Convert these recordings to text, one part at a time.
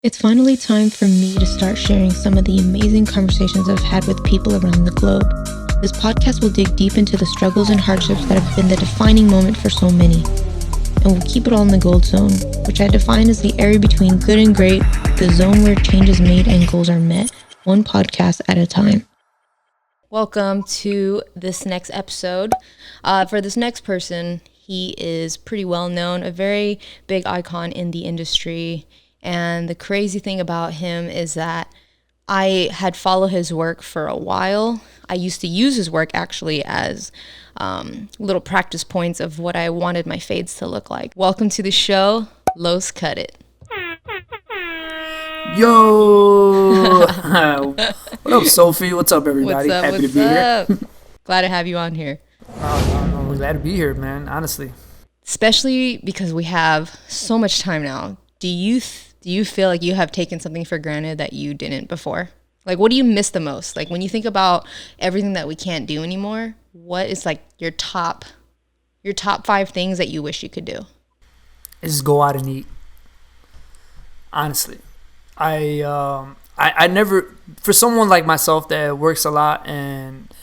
It's finally time for me to start sharing some of the amazing conversations I've had with people around the globe. This podcast will dig deep into the struggles and hardships that have been the defining moment for so many. And we'll keep it all in the gold zone, which I define as the area between good and great, the zone where change is made and goals are met, one podcast at a time. Welcome to this next episode. For this next person, he is pretty well known, a very big icon in the industry. And the crazy thing about him is that I had followed his work for a while. I used to use his work actually as little practice points of what I wanted my fades to look like. Welcome to the show, Los Cut It. Yo! What up, Sofie? What's up, everybody? What's up? Happy What's to be up? here. Glad to have you on here. I'm glad to be here, man, honestly. Especially because we have so much time now. Do you feel like you have taken something for granted that you didn't before? Like, what do you miss the most? Like, when you think about everything that we can't do anymore, what is like your top 5 things that you wish you could do? Just go out and eat. Honestly, I never, for someone like myself that works a lot and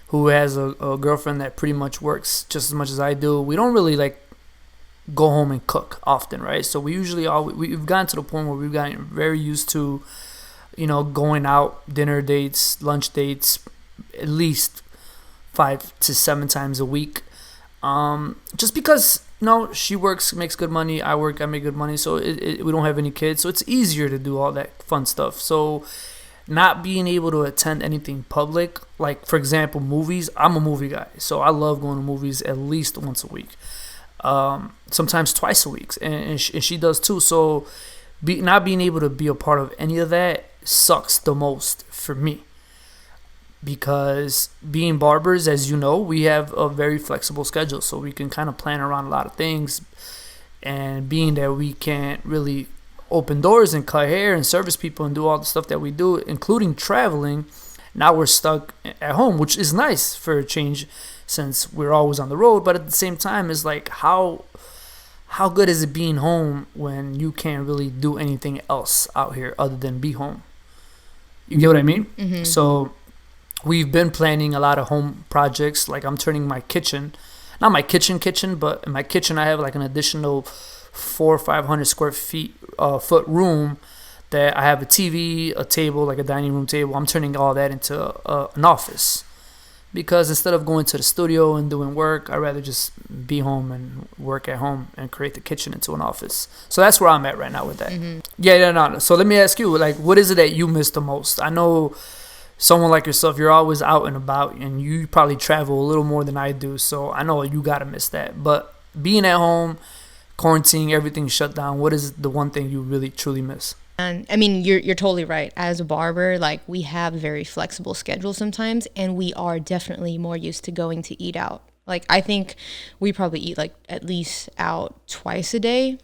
who has a girlfriend that pretty much works just as much as I do, we don't really like go home and cook often, right? So we usually we've gotten to the point where we've gotten very used to, going out, dinner dates, lunch dates, at least 5 to 7 times a week. Just because she works, makes good money, I work, I make good money, so we don't have any kids, so it's easier to do all that fun stuff. So not being able to attend anything public, like for example movies, I'm a movie guy, so I love going to movies at least once a week. Sometimes twice a week, and she does too. So not being able to be a part of any of that sucks the most for me, because being barbers, as you know, we have a very flexible schedule, so we can kind of plan around a lot of things. And being that we can't really open doors and cut hair and service people and do all the stuff that we do, including traveling, now we're stuck at home, which is nice for a change since we're always on the road. But at the same time, it's like, how good is it being home when you can't really do anything else out here other than be home? You get what I mean? Mm-hmm. So we've been planning a lot of home projects. Like, I'm turning my kitchen, not my kitchen, but in my kitchen I have like an additional 400 or 500 square foot room that I have a TV, a table, like a dining room table. I'm turning all that into an office, because instead of going to the studio and doing work, I'd rather just be home and work at home and create the kitchen into an office. So that's where I'm at right now with that. Mm-hmm. No. So let me ask you, like, what is it that you miss the most? I know someone like yourself, you're always out and about, and you probably travel a little more than I do. So I know you gotta miss that. But being at home, quarantine, everything shut down, what is the one thing you really truly miss? And I mean, you're totally right. As a barber, like, we have very flexible schedules sometimes, and we are definitely more used to going to eat out. Like, I think we probably eat like at least out twice a day,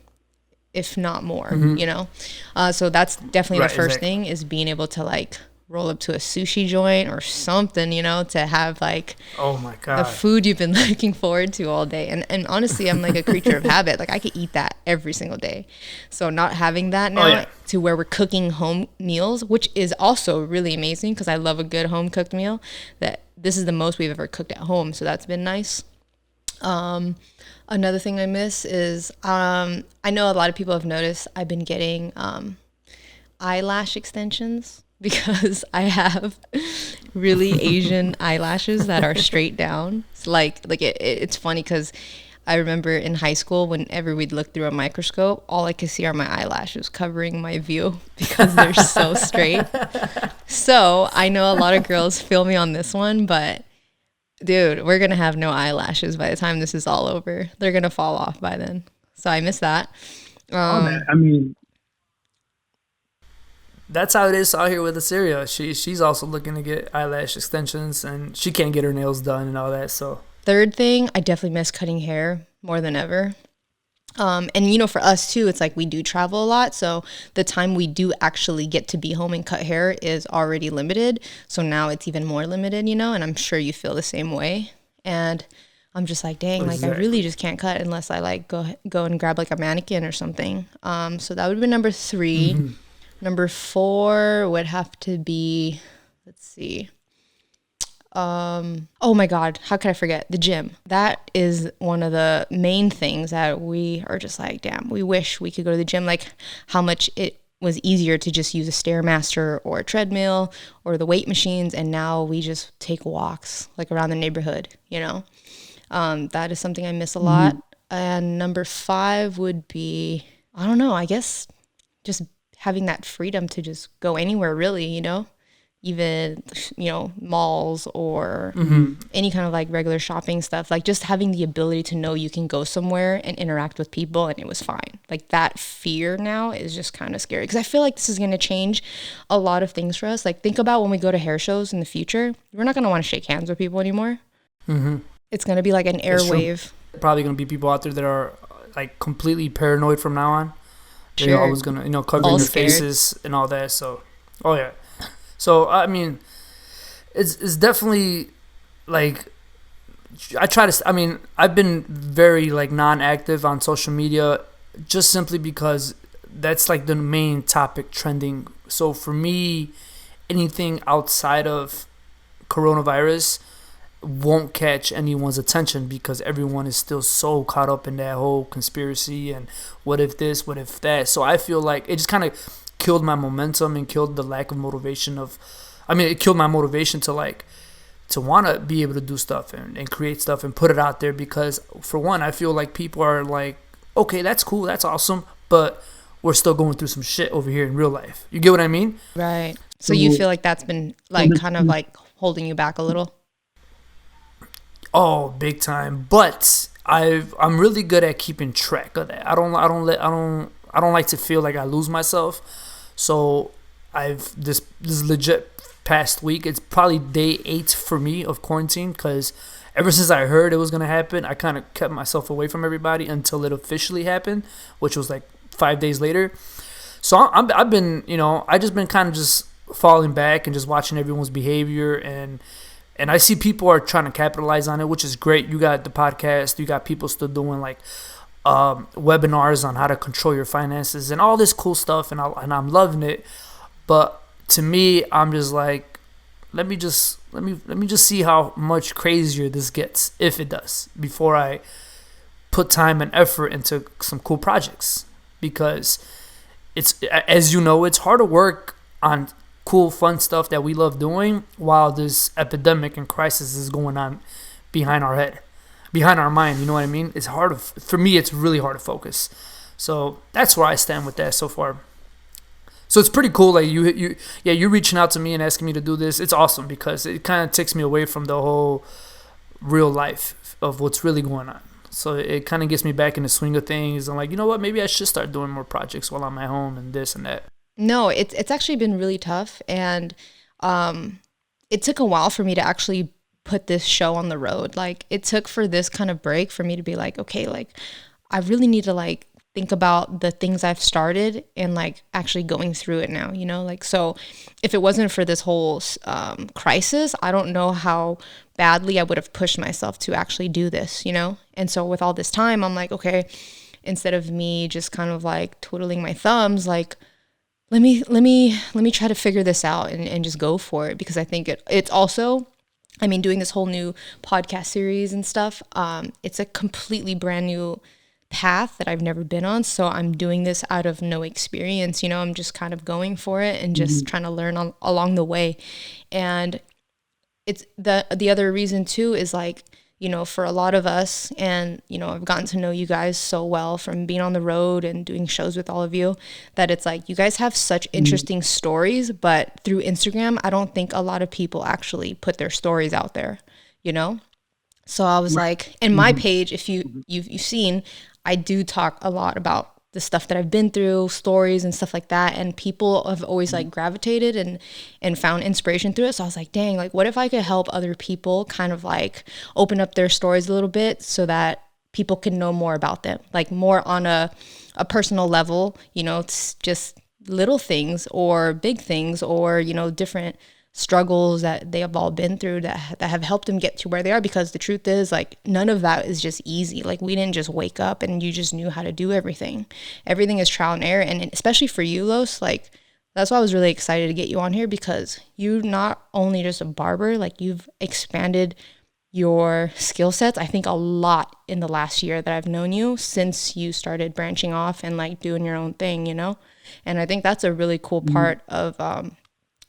if not more, mm-hmm. So that's definitely the first thing, is being able to like roll up to a sushi joint or something, to have like, oh my God, the food you've been looking forward to all day. And honestly, I'm like a creature of habit. Like, I could eat that every single day. So not having that now to where we're cooking home meals, which is also really amazing, because I love a good home cooked meal, that this is the most we've ever cooked at home. So that's been nice. Another thing I miss is, I know a lot of people have noticed I've been getting eyelash extensions, because I have really Asian eyelashes that are straight down. It's it's funny, because I remember in high school, whenever we'd look through a microscope, all I could see are my eyelashes covering my view, because they're so straight. So I know a lot of girls feel me on this one, but dude, we're gonna have no eyelashes by the time this is all over. They're gonna fall off by then. So I miss that. That's how it is out here with Assyria. She's also looking to get eyelash extensions, and she can't get her nails done and all that. So third thing, I definitely miss cutting hair more than ever. And for us too, it's like we do travel a lot, so the time we do actually get to be home and cut hair is already limited. So now it's even more limited, and I'm sure you feel the same way. And I'm just like, dang, like, I really just can't cut unless I like go and grab like a mannequin or something. So that would be number 3. Mm-hmm. Number 4 would have to be, let's see. Oh my God, how could I forget? The gym. That is one of the main things that we are just like, damn, we wish we could go to the gym. Like how much it was easier to just use a Stairmaster or a treadmill or the weight machines. And now we just take walks like around the neighborhood, you know? That is something I miss a lot. And number 5 would be, I don't know, I guess just having that freedom to just go anywhere really, you know? Even, you know, malls or any kind of like regular shopping stuff, like just having the ability to know you can go somewhere and interact with people and it was fine. Like that fear now is just kind of scary because I feel like this is going to change a lot of things for us. Like think about when we go to hair shows in the future, we're not going to want to shake hands with people anymore. It's going to be like an airwave. Probably going to be people out there that are like completely paranoid from now on. Sure. They're always going to, you know, cover their faces and all that. So, oh yeah. So, I mean, it's definitely, like, I've been very, like, non-active on social media just simply because that's, like, the main topic trending. So, for me, anything outside of coronavirus won't catch anyone's attention because everyone is still so caught up in that whole conspiracy and what if this, what if that. So, I feel like it just kind of killed my momentum and killed the lack of motivation it killed my motivation to want to be able to do stuff and create stuff and put it out there because for one, I feel like people are like, okay, that's cool, that's awesome, but we're still going through some shit over here in real life. You get what I mean? Right. So you feel like that's been like kind of like holding you back a little? Oh, big time. But I'm really good at keeping track of that. I don't like to feel like I lose myself. So I've this legit past week, it's probably day 8 for me of quarantine because ever since I heard it was going to happen, I kind of kept myself away from everybody until it officially happened, which was like 5 days later. So I've been, you know, I just been kind of just falling back and just watching everyone's behavior and I see people are trying to capitalize on it, which is great. You got the podcast, you got people still doing like webinars on how to control your finances and all this cool stuff, and I'm loving it. But to me, I'm just like, let me just see how much crazier this gets, if it does, before I put time and effort into some cool projects. Because it's, as you know, it's hard to work on cool, fun stuff that we love doing while this epidemic and crisis is going on behind our mind, you know what I mean? It's hard for me. It's really hard to focus. So that's where I stand with that so far. So it's pretty cool. Like you reaching out to me and asking me to do this. It's awesome because it kind of takes me away from the whole real life of what's really going on. So it kind of gets me back in the swing of things. I'm like, you know what? Maybe I should start doing more projects while I'm at home and this and that. No, it's actually been really tough, and it took a while for me to actually put this show on the road. Like it took for this kind of break for me to be like, okay, like I really need to like think about the things I've started and like actually going through it now, you know? Like, so if it wasn't for this whole crisis, I don't know how badly I would have pushed myself to actually do this, you know? And so with all this time, I'm like, okay, instead of me just kind of like twiddling my thumbs, like, let me try to figure this out and just go for it, because I think it's also, I mean, doing this whole new podcast series and stuff, it's a completely brand new path that I've never been on. So I'm doing this out of no experience, you know, I'm just kind of going for it and just trying to learn along the way. And it's the other reason too is like, you know, for a lot of us, and, you know, I've gotten to know you guys so well from being on the road and doing shows with all of you, that it's like, you guys have such interesting stories, but through Instagram, I don't think a lot of people actually put their stories out there, you know? So I was like, in my page, if you've seen, I do talk a lot about the stuff that I've been through, stories and stuff like that. And people have always like gravitated and found inspiration through it. So I was like, dang, like what if I could help other people kind of like open up their stories a little bit so that people can know more about them, like more on a personal level, you know, it's just little things or big things or, you know, different struggles that they have all been through that have helped them get to where they are. Because the truth is, like, none of that is just easy. Like, we didn't just wake up and you just knew how to do everything. Everything is trial and error. And especially for you, Los, like, That's why I was really excited to get you on here, because you're not only just a barber, like you've expanded your skill sets, I think, a lot in the last year that I've known you, since you started branching off and like doing your own thing, you know? And I think that's a really cool part of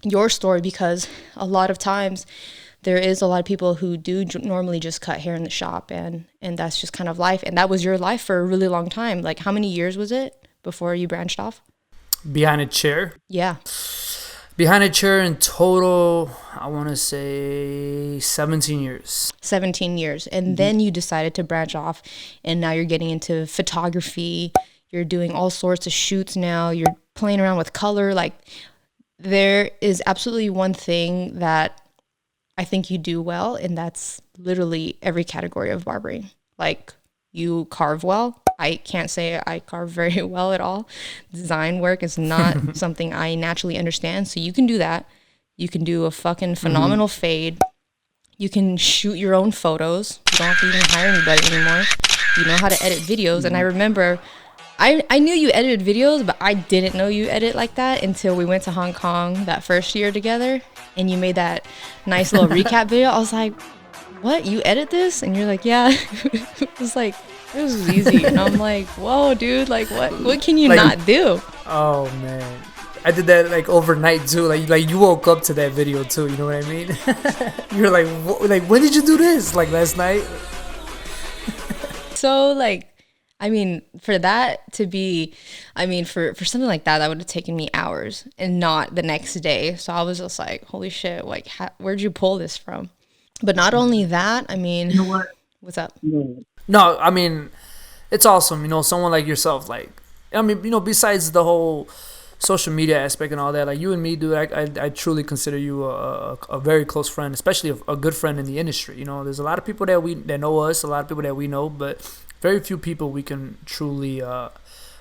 your story, because a lot of times there is a lot of people who do normally just cut hair in the shop, and that's just kind of life. And that was your life for a really long time. Like, how many years was it before you branched off? Behind a chair? Yeah. Behind a chair in total, I want to say 17 years. 17 years. And then you decided to branch off, and now you're getting into photography. You're doing all sorts of shoots now. You're playing around with color. Like, there is absolutely one thing that I think you do well, and that's literally every category of barbering. Like, you carve well. I can't say I carve very well at all. Design work is not something I naturally understand. So you can do that. You can do a fucking phenomenal fade. You can shoot your own photos. You don't have to even hire anybody anymore. You know how to edit videos. And I remember I knew you edited videos, but I didn't know you edit like that until we went to Hong Kong that first year together, and you made that nice little recap video. I was like, what? You edit this? And you're like, yeah. It was like, it was easy. And I'm like, whoa, dude, like, what can you not do? Oh, man. I did that like overnight too. Like you woke up to that video too. You know what I mean? You're like, like, when did you do this? Like last night? So like, I mean, for that to be, I mean, for something like that, that would have taken me hours and not the next day. So I was just like, holy shit, like, where'd you pull this from? But not only that, I mean, You know what? what's up? No, I mean, it's awesome. You know, someone like yourself, like, I mean, you know, besides the whole social media aspect and all that, like you and me, dude, I truly consider you a very close friend, especially a good friend in the industry. You know, there's a lot of people that know us, a lot of people that we know, but very few people we can truly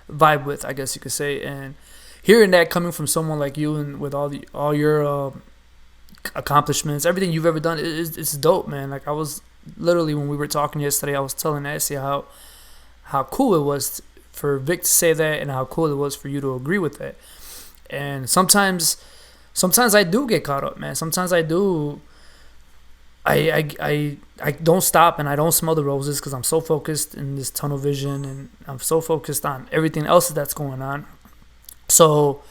vibe with, I guess you could say. And hearing that coming from someone like you, and with all your accomplishments, everything you've ever done, it's dope, man. Like, I was literally, when we were talking yesterday, I was telling Asya how cool it was for Vic to say that, and how cool it was for you to agree with that. And sometimes I do get caught up, man. Sometimes I do. I don't stop, and I don't smell the roses, because I'm so focused in this tunnel vision, and I'm so focused on everything else that's going on. So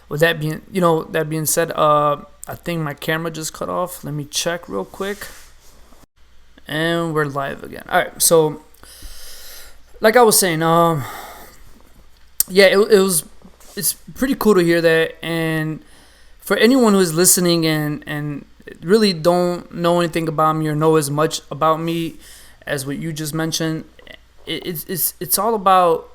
with that being said, I think my camera just cut off. Let me check real quick. And we're live again. All right. So like I was saying, yeah, it's pretty cool to hear that. And for anyone who is listening and really don't know anything about me or know as much about me as what you just mentioned, it's all about,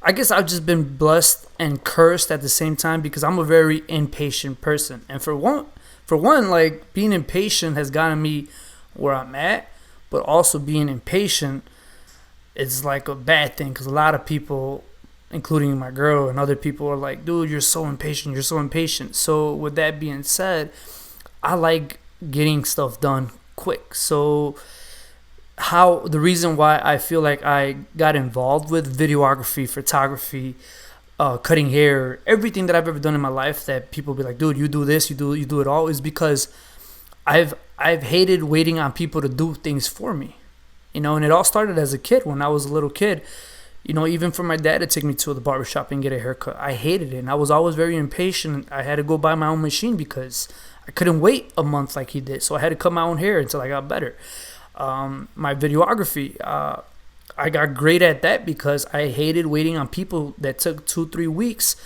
I guess I've just been blessed and cursed at the same time, because I'm a very impatient person. And for one, like, being impatient has gotten me where I'm at, but also being impatient is like a bad thing, because a lot of people, including my girl and other people, are like, dude, you're so impatient. So with that being said, I like getting stuff done quick. So the reason why I feel like I got involved with videography, photography, cutting hair, everything that I've ever done in my life, that people be like, dude, you do this, you do it all, is because I've hated waiting on people to do things for me. You know, and it all started as a kid. When I was a little kid, you know, even for my dad to take me to the barbershop and get a haircut, I hated it. And I was always very impatient. I had to go buy my own machine because I couldn't wait a month like he did. So I had to cut my own hair until I got better. My videography, I got great at that because I hated waiting on people that took 2-3 weeks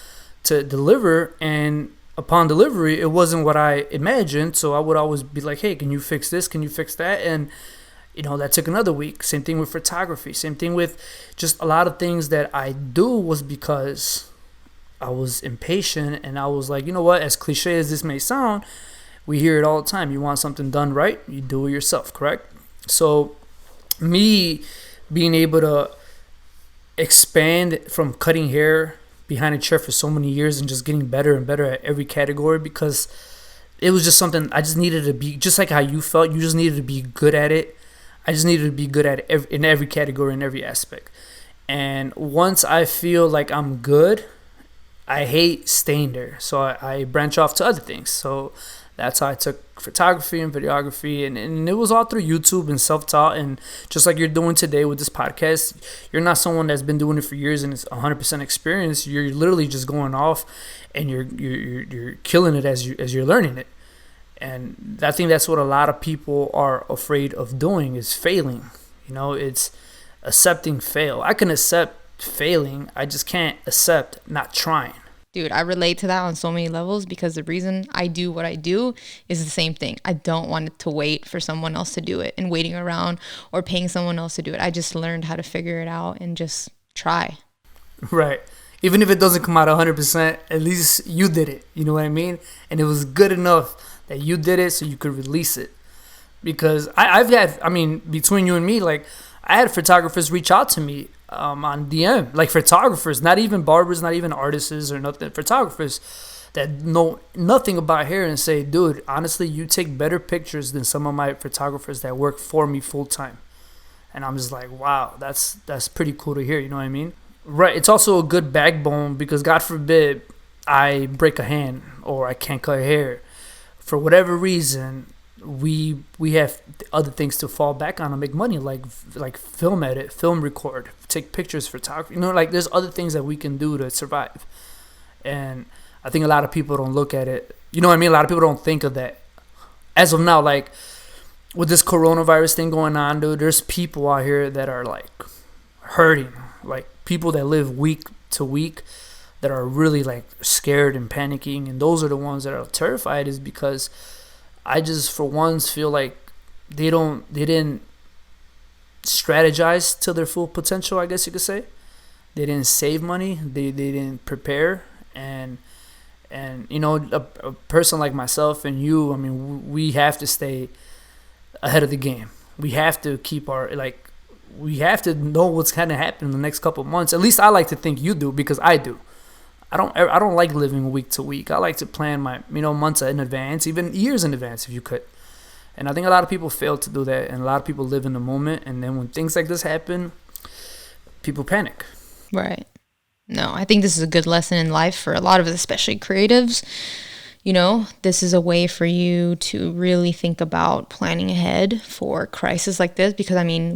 to deliver. And upon delivery, it wasn't what I imagined. So I would always be like, hey, can you fix this? Can you fix that? And you know, that took another week. Same thing with photography. Same thing with just a lot of things that I do was because I was impatient, and I was like, you know what, as cliche as this may sound, we hear it all the time. You want something done right, you do it yourself, correct? So me being able to expand from cutting hair behind a chair for so many years and just getting better and better at every category, because it was just something I just needed to be, just like how you felt, you just needed to be good at it. I just needed to be good at it in every category, in every aspect. And once I feel like I'm good, I hate staying there. So I branch off to other things. So that's how I took photography and videography, and it was all through YouTube and self-taught. And just like you're doing today with this podcast, you're not someone that's been doing it for years and it's 100% experience. You're literally just going off, and you're killing it as you're learning it. And I think that's what a lot of people are afraid of doing, is failing. It's accepting fail. I can accept failing. I just can't accept not trying. Dude, I relate to that on so many levels, because the reason I do what I do is the same thing. I don't want to wait for someone else to do it and waiting around or paying someone else to do it. I just learned how to figure it out and just try. Right. Even if it doesn't come out 100%, at least you did it. You know what I mean? And it was good enough that you did it so you could release it. Because I've had, between you and me, like, I had photographers reach out to me on DM, like photographers, not even barbers, not even artists or nothing, photographers that know nothing about hair, and say, dude, honestly, you take better pictures than some of my photographers that work for me full time. And I'm just like, wow, that's pretty cool to hear. You know what I mean? Right. It's also a good backbone, because God forbid I break a hand or I can't cut hair for whatever reason. We have other things to fall back on and make money, like film edit, film record, take pictures, photography. Like, there's other things that we can do to survive. And I think a lot of people don't look at it. You know what I mean? A lot of people don't think of that. As of now, like, with this coronavirus thing going on, dude, there's people out here that are, like, hurting. Like, people that live week to week that are really, like, scared and panicking. And those are the ones that are terrified, is because I just, for once, feel like they didn't strategize to their full potential, I guess you could say. They didn't save money. They didn't prepare. And a person like myself and you, we have to stay ahead of the game. We have to keep we have to know what's going to happen in the next couple of months. At least I like to think you do, because I do. I don't like living week to week. I like to plan my months in advance, even years in advance if you could. And I think a lot of people fail to do that, and a lot of people live in the moment, and then when things like this happen, people panic. Right. No, I think this is a good lesson in life for a lot of us, especially creatives. This is a way for you to really think about planning ahead for a crisis like this, because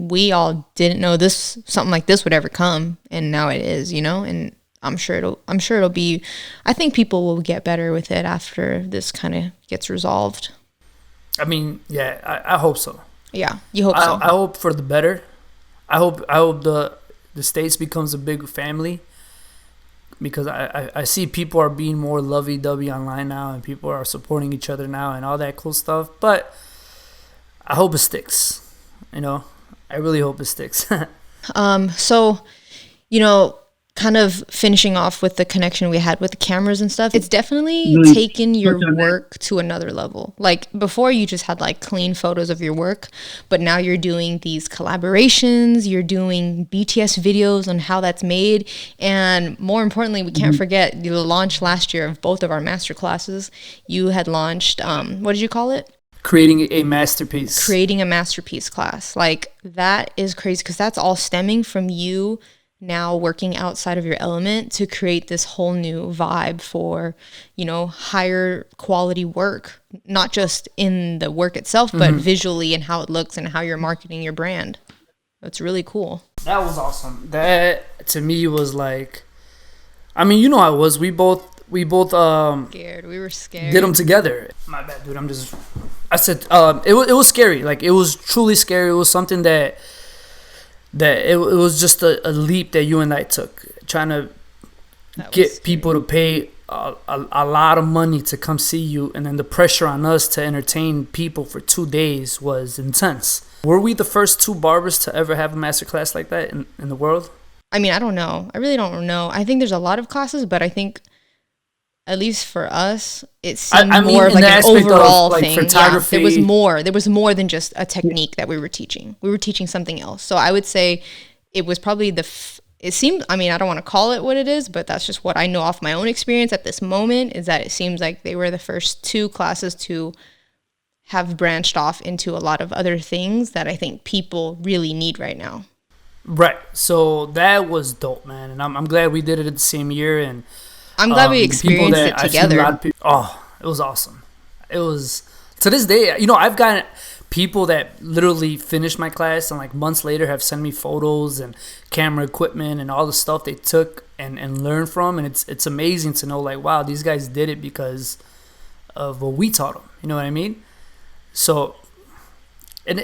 we all didn't know something like this would ever come, and now it is, and I'm sure it'll be, I think people will get better with it after this kind of gets resolved. Yeah, I hope so. Yeah, you hope so. I hope for the better. I hope the States becomes a big family, because I see people are being more lovey-dovey online now, and people are supporting each other now and all that cool stuff. But I hope it sticks. I really hope it sticks. So, kind of finishing off with the connection we had with the cameras and stuff, it's definitely taken your work to another level. Like, before you just had like clean photos of your work, but now you're doing these collaborations, you're doing BTS videos on how that's made, and more importantly, we can't forget the launch last year of both of our master classes. You had launched, what did you call it? Creating a masterpiece. Creating a masterpiece class. Like, that is crazy, because that's all stemming from you now working outside of your element to create this whole new vibe for, higher quality work, not just in the work itself, but visually and how it looks and how you're marketing your brand. That's really cool. That was awesome. That to me was like, I was. We both scared. We were scared. Did them together. My bad, dude. I said it was scary. Like, it was truly scary. It was something that it was just a leap that you and I took, trying to get people to pay a lot of money to come see you, and then the pressure on us to entertain people for 2 days was intense. Were we the first two barbers to ever have a masterclass like that in the world? I don't know. I really don't know. I think there's a lot of classes, but I think, at least for us, it seemed more of like an overall thing. Photography. Yeah, there was more than just a technique that we were teaching. We were teaching something else. So I would say it was probably it seemed, I don't want to call it what it is, but that's just what I know off my own experience at this moment, is that it seems like they were the first two classes to have branched off into a lot of other things that I think people really need right now. Right. So that was dope, man. And I'm glad we did it at the same year. And I'm glad we The people experienced it that I've seen a lot together. of people, oh, it was awesome. It was, to this day, I've gotten people that literally finished my class and like months later have sent me photos and camera equipment and all the stuff they took and learned from. And it's amazing to know, like, wow, these guys did it because of what we taught them. You know what I mean? So, and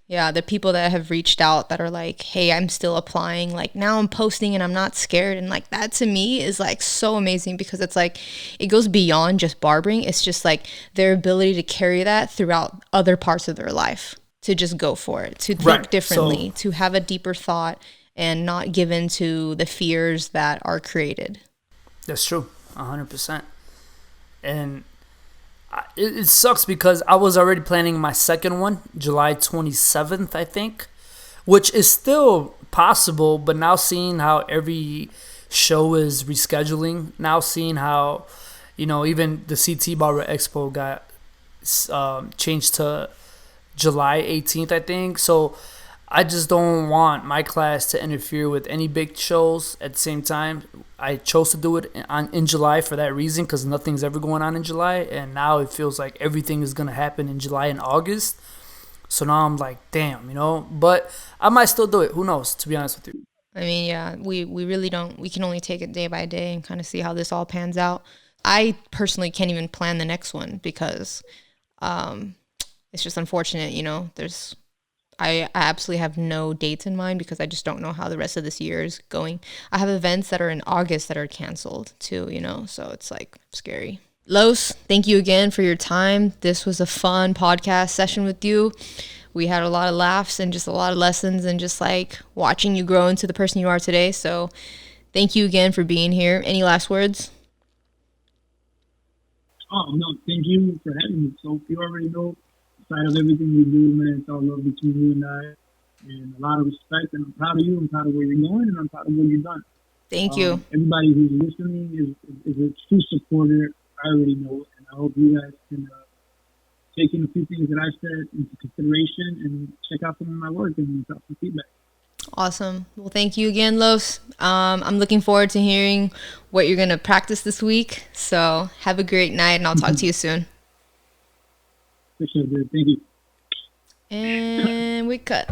Yeah, the people that have reached out that are like, hey, I'm still applying. Like, now I'm posting and I'm not scared. And like, that to me is like so amazing, because it's like, it goes beyond just barbering. It's just like their ability to carry that throughout other parts of their life, to just go for it, to think Right. differently, to have a deeper thought and not give in to the fears that are created. That's true, 100%. And it sucks because I was already planning my second one, July 27th, I think, which is still possible. But now seeing how every show is rescheduling, now seeing how, even the CT Barber Expo got changed to July 18th, I think. So I just don't want my class to interfere with any big shows at the same time. I chose to do it in July for that reason, because nothing's ever going on in July, and now it feels like everything is going to happen in July and August. So now I'm like, damn, but I might still do it. Who knows, to be honest with you. I mean, yeah, we really don't, we can only take it day by day and kind of see how this all pans out. I personally can't even plan the next one because it's just unfortunate, I absolutely have no dates in mind because I just don't know how the rest of this year is going. I have events that are in August that are canceled too, so it's like scary. Los, thank you again for your time. This was a fun podcast session with you. We had a lot of laughs and just a lot of lessons and just like watching you grow into the person you are today. So thank you again for being here. Any last words? Oh, no, thank you for having me. So you already know, aside of everything we do, man, it's all love between you and I, and a lot of respect, and I'm proud of you, I'm proud of where you're going, and I'm proud of what you've done. Thank you. Everybody who's listening is a true supporter. I already know it, and I hope you guys can take in a few things that I said into consideration and check out some of my work and drop some feedback. Awesome. Well, thank you again, Los. I'm looking forward to hearing what you're going to practice this week. So have a great night, and I'll talk to you soon. For sure, dude. Thank you. And we cut.